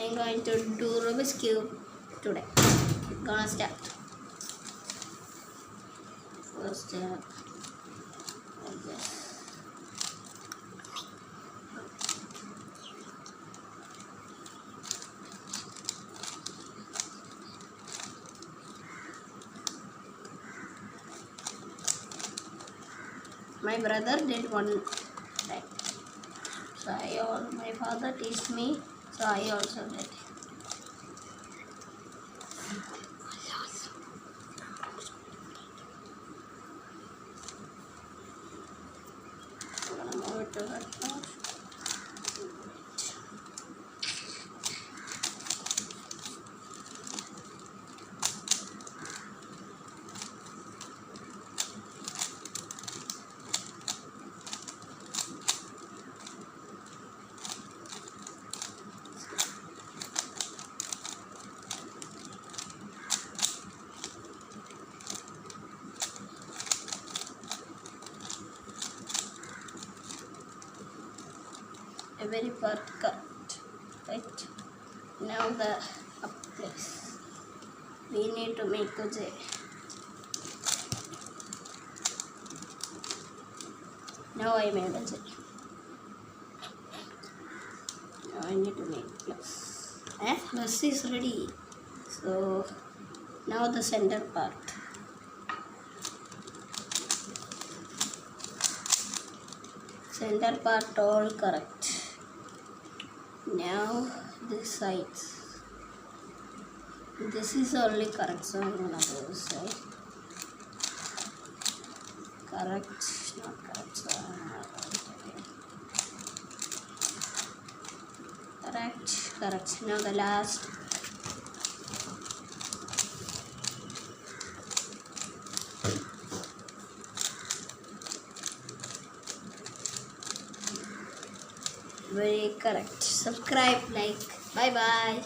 I'm going to do Rubik's Cube today. Gonna start. First step like this. My brother did one time. So my father teach me, so I also did. I'm gonna move it to that part. Every part cut, right? Now the up place. We need to make a J. Now I made a J. Now I need to make plus. Plus is ready. So now the center part. Center part all correct. Now this sides. This is only correct, so I'm gonna do this side. Correct, not correct, so I'm gonna do it again. Correct. Now the last. Very correct. Subscribe, like. Bye bye.